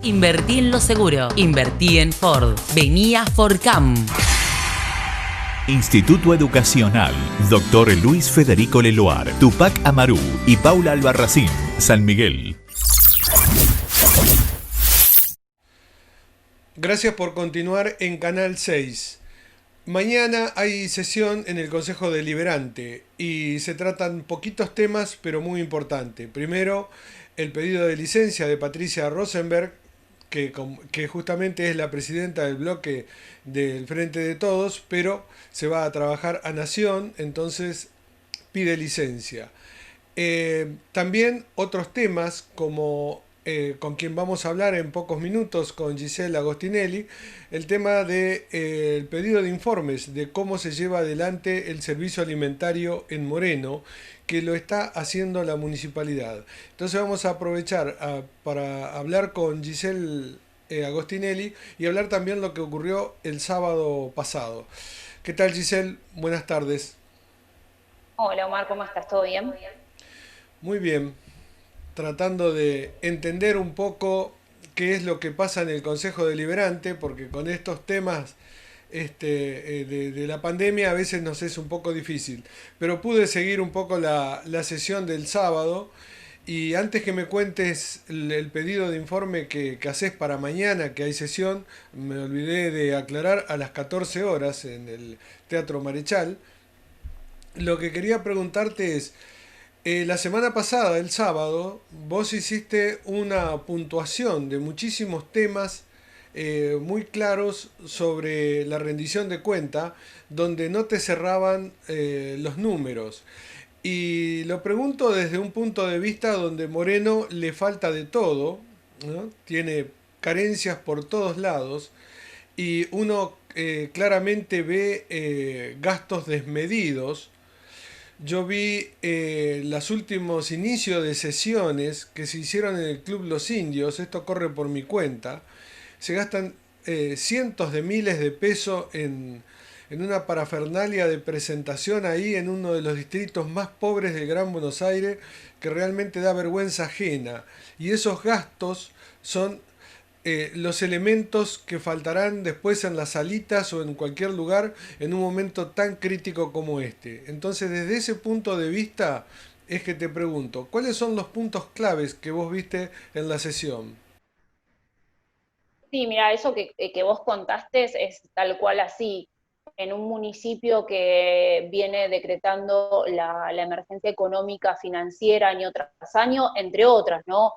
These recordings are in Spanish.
Invertí en lo seguro. Invertí en Ford. Vení a Fordcam. Instituto Educacional Dr. Luis Federico Leloir, Tupac Amaru y Paula Albarracín, San Miguel. Gracias por continuar en Canal 6. Mañana hay sesión en el Consejo Deliberante y se tratan poquitos temas pero muy importantes. Primero, el pedido de licencia de Patricia Rosenberg, que justamente es la presidenta del bloque del Frente de Todos, pero se va a trabajar a Nación, entonces pide licencia. También otros temas como con quien vamos a hablar en pocos minutos, con Giselle Agostinelli, el tema del pedido de informes de cómo se lleva adelante el servicio alimentario en Moreno, que lo está haciendo la municipalidad. Entonces vamos a aprovechar para hablar con Giselle Agostinelli y hablar también lo que ocurrió el sábado pasado. ¿Qué tal, Giselle? Buenas tardes. Hola Omar, ¿cómo estás? ¿Todo bien? Muy bien, tratando de entender un poco qué es lo que pasa en el Consejo Deliberante, porque con estos temas de la pandemia a veces nos es un poco difícil. Pero pude seguir un poco la sesión del sábado y antes que me cuentes el pedido de informe que haces para mañana, que hay sesión, me olvidé de aclarar a las 14 horas en el Teatro Marechal. Lo que quería preguntarte es, la semana pasada, el sábado, vos hiciste una puntuación de muchísimos temas muy claros sobre la rendición de cuenta, donde no te cerraban los números. Y lo pregunto desde un punto de vista donde Moreno le falta de todo, ¿no? Tiene carencias por todos lados y uno claramente ve gastos desmedidos. Yo vi los últimos inicios de sesiones que se hicieron en el Club Los Indios, esto corre por mi cuenta, se gastan cientos de miles de pesos en una parafernalia de presentación ahí en uno de los distritos más pobres del Gran Buenos Aires que realmente da vergüenza ajena. Y esos gastos son los elementos que faltarán después en las salitas o en cualquier lugar en un momento tan crítico como este. Entonces, desde ese punto de vista es que te pregunto, ¿cuáles son los puntos claves que vos viste en la sesión? Sí, mira, eso que vos contaste es tal cual así. En un municipio que viene decretando la emergencia económica financiera año tras año, entre otras, ¿no?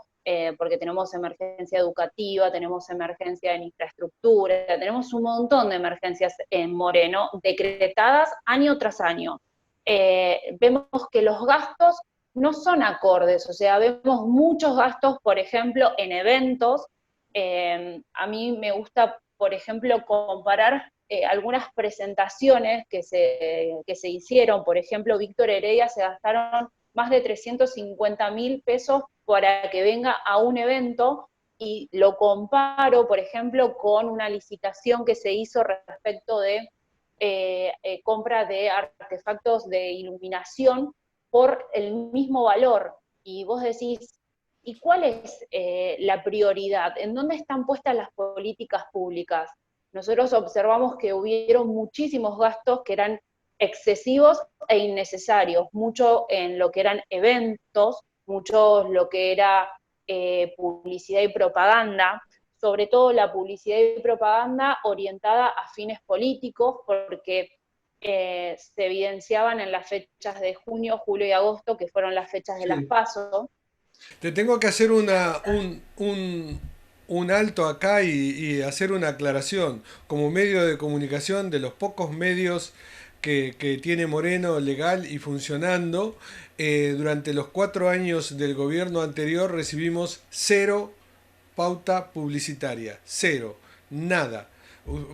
Porque tenemos emergencia educativa, tenemos emergencia en infraestructura, tenemos un montón de emergencias en Moreno decretadas año tras año. Vemos que los gastos no son acordes, o sea, vemos muchos gastos, por ejemplo, en eventos. A mí me gusta, por ejemplo, comparar algunas presentaciones que se hicieron. Por ejemplo, Víctor Heredia se gastaron más de 350.000 pesos para que venga a un evento y lo comparo, por ejemplo, con una licitación que se hizo respecto de compra de artefactos de iluminación por el mismo valor. Y vos decís, ¿y cuál es la prioridad? ¿En dónde están puestas las políticas públicas? Nosotros observamos que hubieron muchísimos gastos que eran excesivos e innecesarios, mucho en lo que eran eventos, mucho lo que era publicidad y propaganda, sobre todo la publicidad y propaganda orientada a fines políticos, porque se evidenciaban en las fechas de junio, julio y agosto, que fueron las fechas de las Sí. PASO. Te tengo que hacer un alto acá y hacer una aclaración. Como medio de comunicación, de los pocos medios que tiene Moreno legal y funcionando, durante los 4 años del gobierno anterior recibimos cero pauta publicitaria, cero, nada.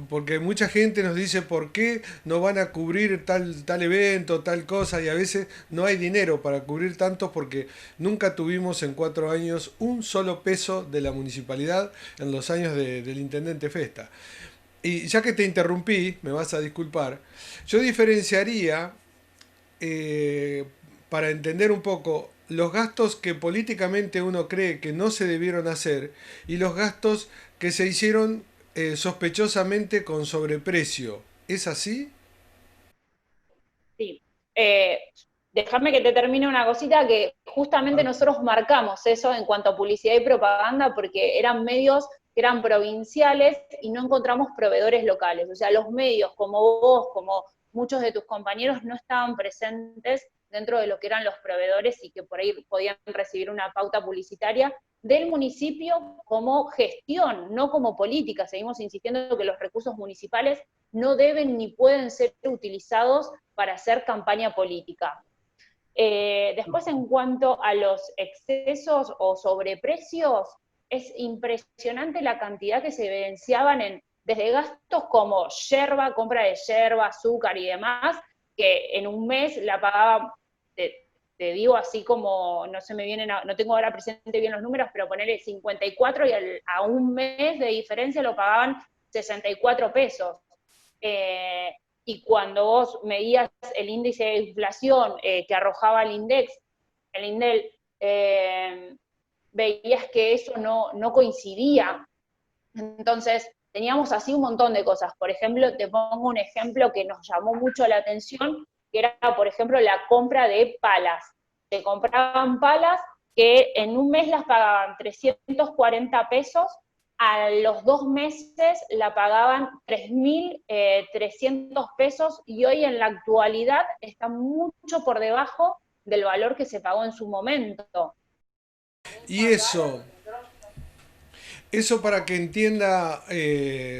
Porque mucha gente nos dice por qué no van a cubrir tal evento, tal cosa, y a veces no hay dinero para cubrir tanto porque nunca tuvimos en 4 años un solo peso de la municipalidad en los años del intendente Festa. Y ya que te interrumpí, me vas a disculpar, yo diferenciaría, eh, para entender un poco los gastos que políticamente uno cree que no se debieron hacer y los gastos que se hicieron sospechosamente con sobreprecio. ¿Es así? Sí. Déjame que te termine una cosita que justamente nosotros marcamos eso en cuanto a publicidad y propaganda porque eran medios que eran provinciales y no encontramos proveedores locales. O sea, los medios como vos, como muchos de tus compañeros no estaban presentes dentro de lo que eran los proveedores y que por ahí podían recibir una pauta publicitaria del municipio como gestión, no como política. Seguimos insistiendo que los recursos municipales no deben ni pueden ser utilizados para hacer campaña política. Después, en cuanto a los excesos o sobreprecios, es impresionante la cantidad que se evidenciaban desde gastos como yerba, compra de yerba, azúcar y demás, que en un mes la pagaban, te digo así como, no se me vienen, no tengo ahora presente bien los números, pero ponerle 54 y a un mes de diferencia lo pagaban 64 pesos. Y cuando vos medías el índice de inflación que arrojaba el INDEL, veías que eso no coincidía. Entonces, teníamos así un montón de cosas. Por ejemplo, te pongo un ejemplo que nos llamó mucho la atención, que era, por ejemplo, la compra de palas. Se compraban palas que en un mes las pagaban 340 pesos, a los 2 meses la pagaban 3.300 pesos y hoy en la actualidad está mucho por debajo del valor que se pagó en su momento. Y eso para que entienda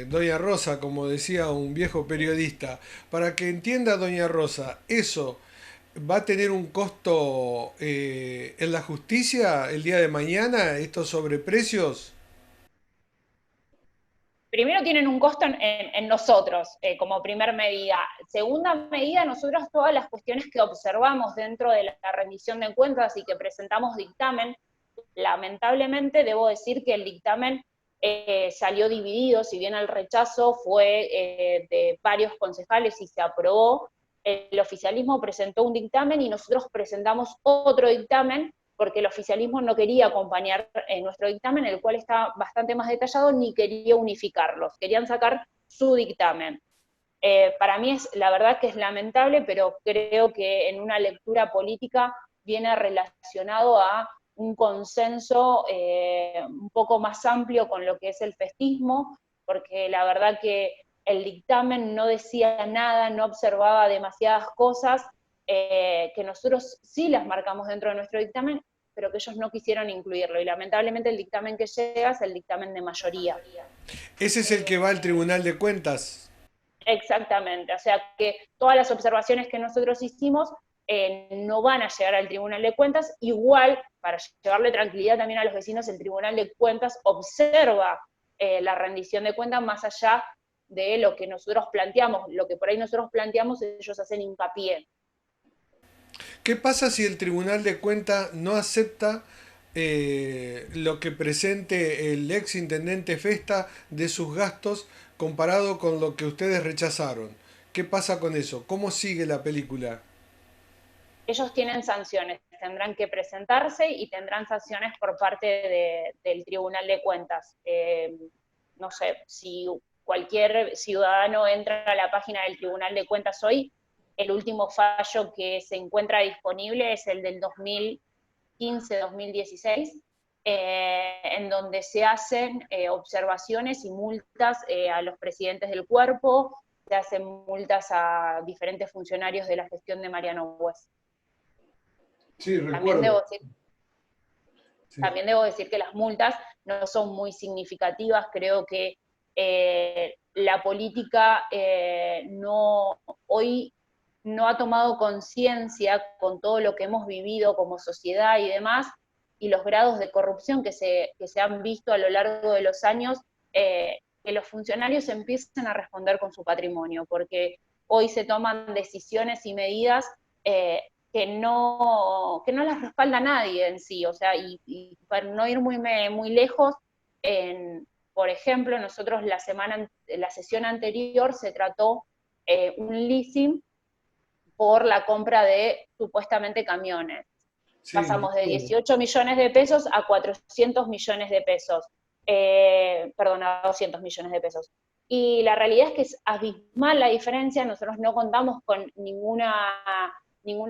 doña Rosa, como decía un viejo periodista, para que entienda doña Rosa, eso va a tener un costo en la justicia el día de mañana, estos sobreprecios. Primero tienen un costo en nosotros, como primer medida. Segunda medida, nosotros todas las cuestiones que observamos dentro de la rendición de cuentas y que presentamos dictamen, lamentablemente debo decir que el dictamen salió dividido, si bien el rechazo fue de varios concejales y se aprobó, el oficialismo presentó un dictamen y nosotros presentamos otro dictamen porque el oficialismo no quería acompañar nuestro dictamen, el cual está bastante más detallado, ni quería unificarlos, querían sacar su dictamen. Para mí la verdad que es lamentable, pero creo que en una lectura política viene relacionado a un consenso un poco más amplio con lo que es el festismo, porque la verdad que el dictamen no decía nada, no observaba demasiadas cosas, que nosotros sí las marcamos dentro de nuestro dictamen, pero que ellos no quisieron incluirlo. Y lamentablemente el dictamen que llega es el dictamen de mayoría. Ese es el que va al Tribunal de Cuentas. Exactamente, o sea que todas las observaciones que nosotros hicimos no van a llegar al Tribunal de Cuentas, igual, para llevarle tranquilidad también a los vecinos, el Tribunal de Cuentas observa la rendición de cuentas más allá de lo que nosotros planteamos, lo que por ahí nosotros planteamos, ellos hacen hincapié. ¿Qué pasa si el Tribunal de Cuentas no acepta lo que presente el ex intendente Festa de sus gastos comparado con lo que ustedes rechazaron? ¿Qué pasa con eso? ¿Cómo sigue la película? Ellos tienen sanciones, tendrán que presentarse y tendrán sanciones por parte del Tribunal de Cuentas. No sé, si cualquier ciudadano entra a la página del Tribunal de Cuentas hoy, el último fallo que se encuentra disponible es el del 2015-2016, en donde se hacen observaciones y multas a los presidentes del cuerpo, se hacen multas a diferentes funcionarios de la gestión de Mariano West. Sí, También recuerdo. Sí. también debo decir que las multas no son muy significativas, creo que la política hoy no ha tomado conciencia con todo lo que hemos vivido como sociedad y demás, y los grados de corrupción que se han visto a lo largo de los años, que los funcionarios empiecen a responder con su patrimonio, porque hoy se toman decisiones y medidas que no las respalda nadie en sí, o sea, y para no ir muy lejos, por ejemplo, nosotros la sesión anterior se trató un leasing por la compra de supuestamente camiones. Sí, Pasamos de recuerdo. 18 millones de pesos a 400 millones de pesos. Perdón, a 200 millones de pesos. Y la realidad es que es abismal la diferencia, nosotros no contamos con ninguna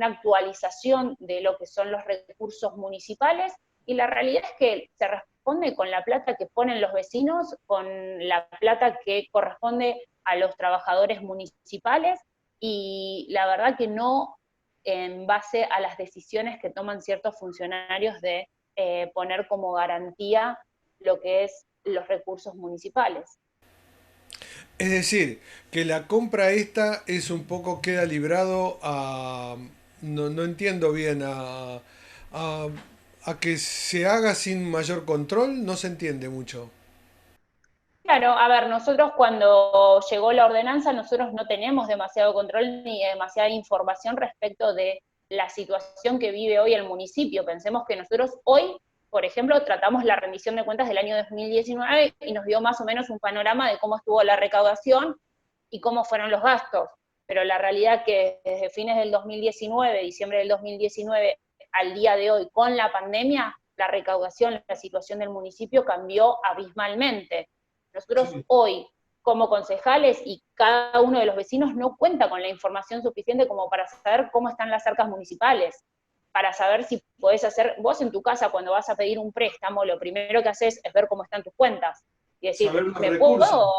actualización de lo que son los recursos municipales, y la realidad es que se responde con la plata que ponen los vecinos, con la plata que corresponde a los trabajadores municipales, y la verdad que no en base a las decisiones que toman ciertos funcionarios de poner como garantía lo que es los recursos municipales. Es decir, que la compra esta es un poco, queda librado a, no, no entiendo bien, a, a que se haga sin mayor control, no se entiende mucho. Claro, a ver, nosotros cuando llegó la ordenanza, nosotros no tenemos demasiado control ni demasiada información respecto de la situación que vive hoy el municipio. Pensemos que nosotros hoy, por ejemplo, tratamos la rendición de cuentas del año 2019 y nos dio más o menos un panorama de cómo estuvo la recaudación y cómo fueron los gastos. Pero la realidad es que desde fines del 2019, diciembre del 2019, al día de hoy, con la pandemia, la recaudación, la situación del municipio cambió abismalmente. Nosotros Sí. hoy, como concejales y cada uno de los vecinos, no cuenta con la información suficiente como para saber cómo están las arcas municipales, para saber si podés hacer, vos en tu casa cuando vas a pedir un préstamo, lo primero que haces es ver cómo están tus cuentas y decir, Saber los ¿me recursos. puedo,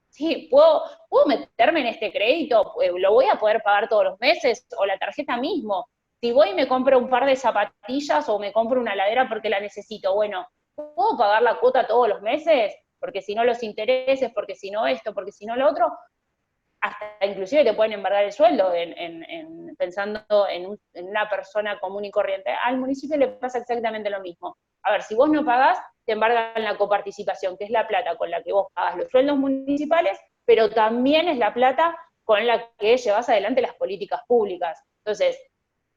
sí, puedo meterme en este crédito? ¿Lo voy a poder pagar todos los meses? ¿O la tarjeta mismo? Si voy y me compro un par de zapatillas o me compro una heladera porque la necesito, bueno, ¿puedo pagar la cuota todos los meses? Porque si no los intereses, porque si no esto, porque si no lo otro, hasta inclusive te pueden embargar el sueldo pensando en una persona común y corriente. Al municipio le pasa exactamente lo mismo. A ver, si vos no pagás, te embargan la coparticipación, que es la plata con la que vos pagás los sueldos municipales, pero también es la plata con la que llevas adelante las políticas públicas. Entonces,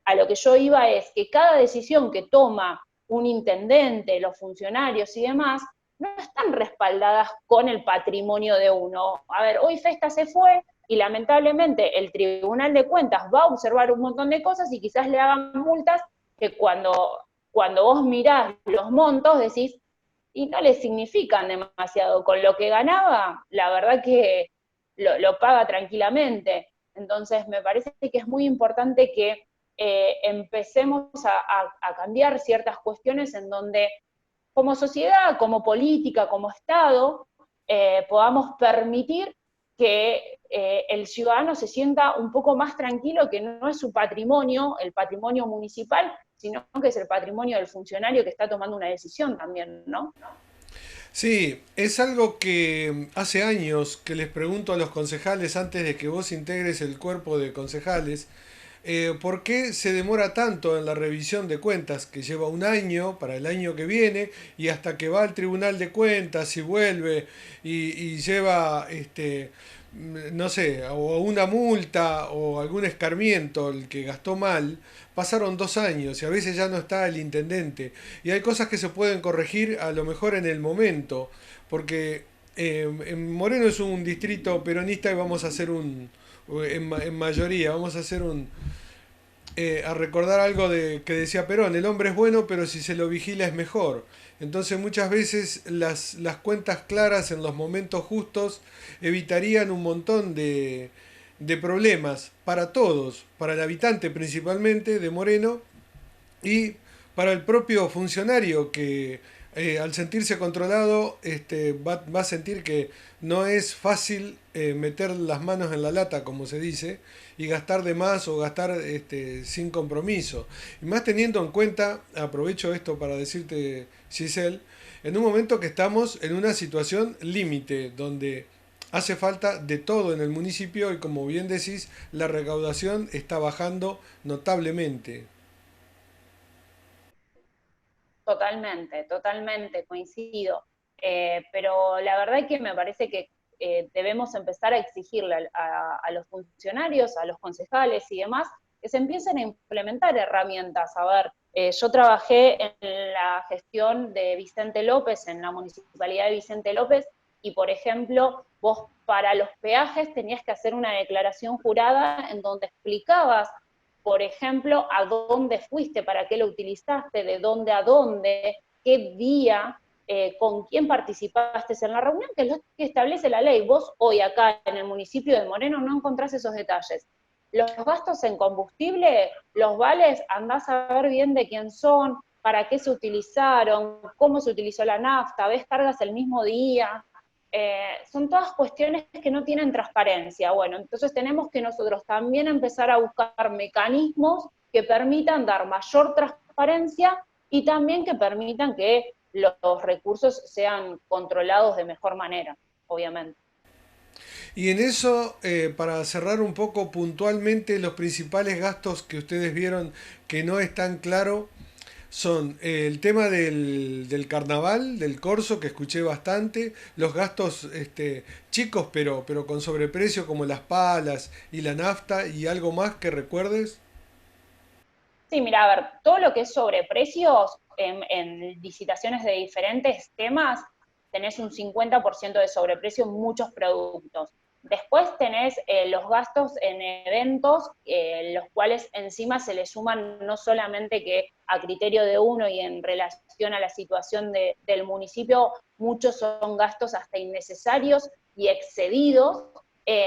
a lo que yo iba es que cada decisión que toma un intendente, los funcionarios y demás, no están respaldadas con el patrimonio de uno. A ver, hoy Festa se fue y lamentablemente el Tribunal de Cuentas va a observar un montón de cosas y quizás le hagan multas que cuando vos mirás los montos decís, y no le significan demasiado. Con lo que ganaba, la verdad que lo paga tranquilamente. Entonces, me parece que es muy importante que empecemos a cambiar ciertas cuestiones en donde, como sociedad, como política, como Estado, podamos permitir que el ciudadano se sienta un poco más tranquilo, que no es su patrimonio, el patrimonio municipal, sino que es el patrimonio del funcionario que está tomando una decisión también, ¿no? Sí, es algo que hace años que les pregunto a los concejales antes de que vos integres el cuerpo de concejales. ¿Por qué se demora tanto en la revisión de cuentas? Que lleva un año para el año que viene y hasta que va al Tribunal de Cuentas y vuelve y lleva, no sé, o una multa o algún escarmiento, el que gastó mal, pasaron 2 años y a veces ya no está el intendente. Y hay cosas que se pueden corregir a lo mejor en el momento, porque en Moreno es un distrito peronista y vamos a hacer en mayoría, vamos a hacer a recordar algo que decía Perón, el hombre es bueno, pero si se lo vigila es mejor. Entonces muchas veces las cuentas claras en los momentos justos evitarían un montón de problemas para todos, para el habitante principalmente de Moreno y para el propio funcionario que al sentirse controlado va a sentir que no es fácil meter las manos en la lata, como se dice, y gastar de más o gastar sin compromiso. Y más teniendo en cuenta, aprovecho esto para decirte, Giselle, en un momento que estamos en una situación límite, donde hace falta de todo en el municipio y como bien decís, la recaudación está bajando notablemente. Totalmente, totalmente, coincido. Pero la verdad es que me parece que debemos empezar a exigirle a los funcionarios, a los concejales y demás, que se empiecen a implementar herramientas. A ver, yo trabajé en la gestión de Vicente López, en la municipalidad de Vicente López, y por ejemplo, vos para los peajes tenías que hacer una declaración jurada en donde explicabas por ejemplo, a dónde fuiste, para qué lo utilizaste, de dónde a dónde, qué día, con quién participaste en la reunión, que es lo que establece la ley. Vos hoy acá en el municipio de Moreno no encontrás esos detalles. Los gastos en combustible, los vales, andás a ver bien de quién son, para qué se utilizaron, cómo se utilizó la nafta, ves cargas el mismo día. Son todas cuestiones que no tienen transparencia. Bueno, entonces tenemos que nosotros también empezar a buscar mecanismos que permitan dar mayor transparencia y también que permitan que los recursos sean controlados de mejor manera, obviamente. Y en eso, para cerrar un poco puntualmente, los principales gastos que ustedes vieron que no es tan claro son el tema del carnaval, del corso, que escuché bastante, los gastos chicos pero con sobreprecio como las palas y la nafta y algo más que recuerdes. Sí, mira, a ver, todo lo que es sobreprecios en licitaciones de diferentes temas, tenés un 50% de sobreprecio en muchos productos. Después tenés los gastos en eventos, los cuales encima se le suman no solamente que a criterio de uno y en relación a la situación del municipio, muchos son gastos hasta innecesarios y excedidos,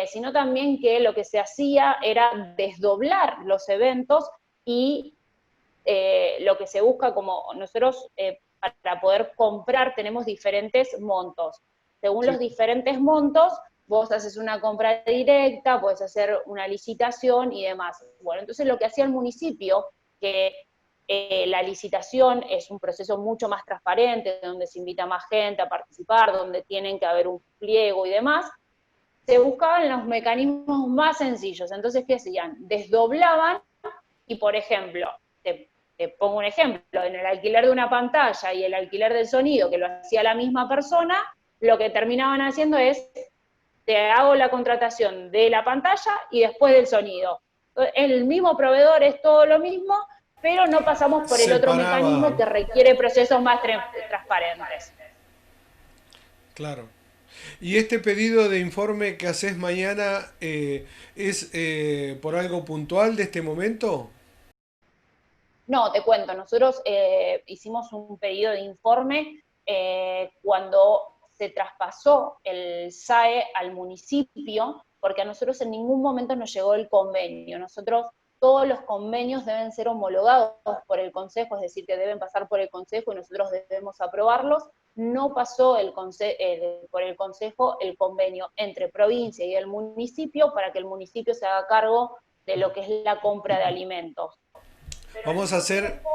sino también que lo que se hacía era desdoblar los eventos y lo que se busca como nosotros para poder comprar tenemos diferentes montos. Según Sí. los diferentes montos, vos haces una compra directa, podés hacer una licitación y demás. Bueno, entonces lo que hacía el municipio, que la licitación es un proceso mucho más transparente, donde se invita a más gente a participar, donde tienen que haber un pliego y demás, se buscaban los mecanismos más sencillos. Entonces, ¿qué hacían? Desdoblaban y, por ejemplo, te pongo un ejemplo, en el alquiler de una pantalla y el alquiler del sonido, que lo hacía la misma persona, lo que terminaban haciendo es, te hago la contratación de la pantalla y después del sonido. El mismo proveedor es todo lo mismo, pero no pasamos por el otro Separaba, mecanismo que requiere procesos más transparentes. claro. ¿Y este pedido de informe que haces mañana es por algo puntual de este momento? No, te cuento, nosotros hicimos un pedido de informe cuando se traspasó el SAE al municipio, porque a nosotros en ningún momento nos llegó el convenio. Nosotros, todos los convenios deben ser homologados por el Consejo, es decir, que deben pasar por el Consejo y nosotros debemos aprobarlos. No pasó por el Consejo el convenio entre provincia y el municipio para que el municipio se haga cargo de lo que es la compra de alimentos. Pero al Vamos a mismo hacer, tiempo,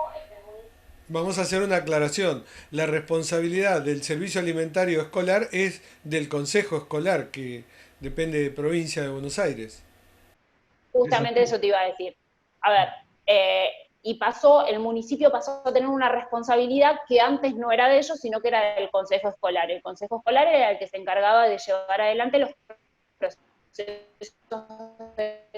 vamos a hacer una aclaración. La responsabilidad del servicio alimentario escolar es del Consejo Escolar, que depende de provincia de Buenos Aires. ¿Es justamente así? eso te iba a decir. A ver, y el municipio pasó a tener una responsabilidad que antes no era de ellos, sino que era del Consejo Escolar. El Consejo Escolar era el que se encargaba de llevar adelante los procesos de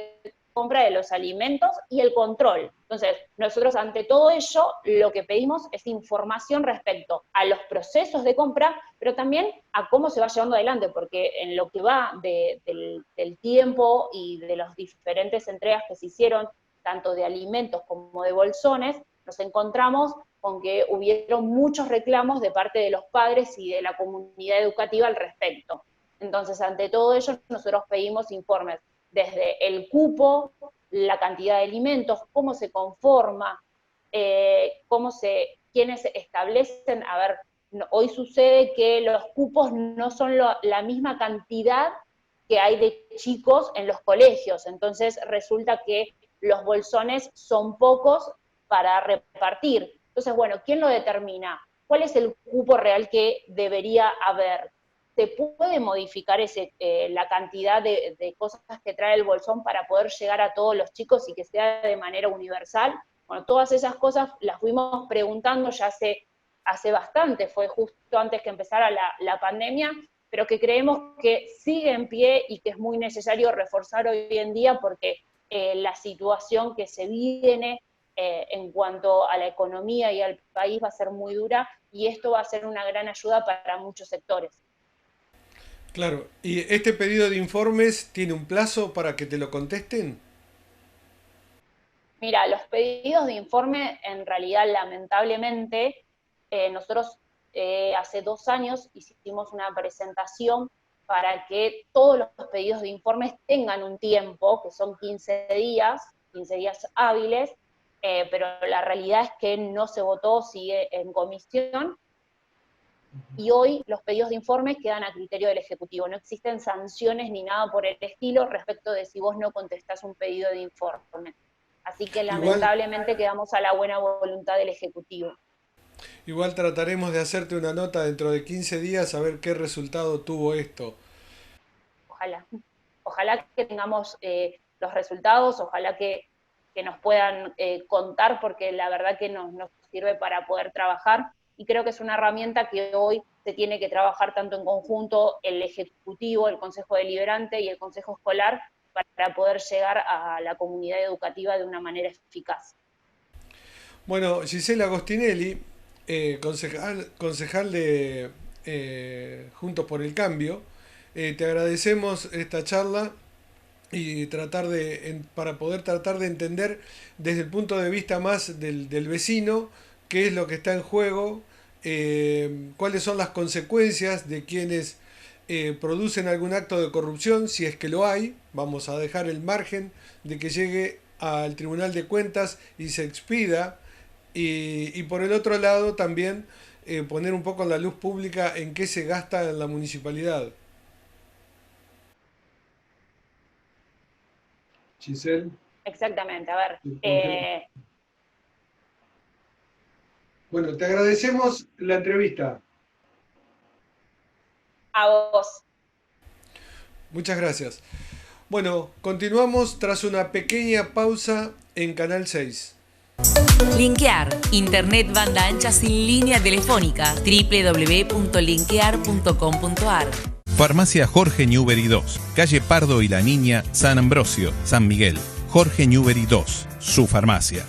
compra de los alimentos y el control. Entonces, nosotros ante todo ello lo que pedimos es información respecto a los procesos de compra, pero también a cómo se va llevando adelante, porque en lo que va del tiempo y de las diferentes entregas que se hicieron, tanto de alimentos como de bolsones, nos encontramos con que hubieron muchos reclamos de parte de los padres y de la comunidad educativa al respecto. Entonces, ante todo ello, nosotros pedimos informes desde el cupo, la cantidad de alimentos, cómo se conforma, quiénes establecen, a ver, hoy sucede que los cupos no son la misma cantidad que hay de chicos en los colegios, entonces resulta que los bolsones son pocos para repartir. Entonces, bueno, ¿quién lo determina? ¿Cuál es el cupo real que debería haber? ¿Se puede modificar la cantidad de cosas que trae el bolsón para poder llegar a todos los chicos y que sea de manera universal? Bueno, todas esas cosas las fuimos preguntando ya hace bastante, fue justo antes que empezara la pandemia, pero que creemos que sigue en pie y que es muy necesario reforzar hoy en día porque la situación que se viene en cuanto a la economía y al país va a ser muy dura y esto va a ser una gran ayuda para muchos sectores. Claro. ¿Y este pedido de informes tiene un plazo para que te lo contesten? Mira, los pedidos de informe, en realidad, lamentablemente, nosotros hace 2 años hicimos una presentación para que todos los pedidos de informes tengan un tiempo, que son 15 días hábiles, pero la realidad es que no se votó, sigue en comisión, y hoy los pedidos de informes quedan a criterio del Ejecutivo. No existen sanciones ni nada por el estilo respecto de si vos no contestás un pedido de informe. Así que lamentablemente quedamos a la buena voluntad del Ejecutivo. Igual trataremos de hacerte una nota dentro de 15 días a ver qué resultado tuvo esto. Ojalá que tengamos los resultados, ojalá que nos puedan contar, porque la verdad que nos sirve para poder trabajar, y creo que es una herramienta que hoy se tiene que trabajar tanto en conjunto el Ejecutivo, el Consejo Deliberante y el Consejo Escolar, para poder llegar a la comunidad educativa de una manera eficaz. Bueno, Gisela Agostinelli, concejal de Juntos por el Cambio, te agradecemos esta charla y para poder tratar de entender desde el punto de vista más del vecino qué es lo que está en juego, cuáles son las consecuencias de quienes producen algún acto de corrupción, si es que lo hay. Vamos a dejar el margen de que llegue al Tribunal de Cuentas y se expida, y por el otro lado también poner un poco en la luz pública en qué se gasta en la municipalidad. Giselle. Exactamente, a ver. Bueno, te agradecemos la entrevista. A vos. Muchas gracias. Bueno, continuamos tras una pequeña pausa en Canal 6. Linkear, internet banda ancha sin línea telefónica, www.linkear.com.ar. Farmacia Jorge Newbery 2, calle Pardo y la Niña, San Ambrosio, San Miguel. Jorge Newbery 2, su farmacia.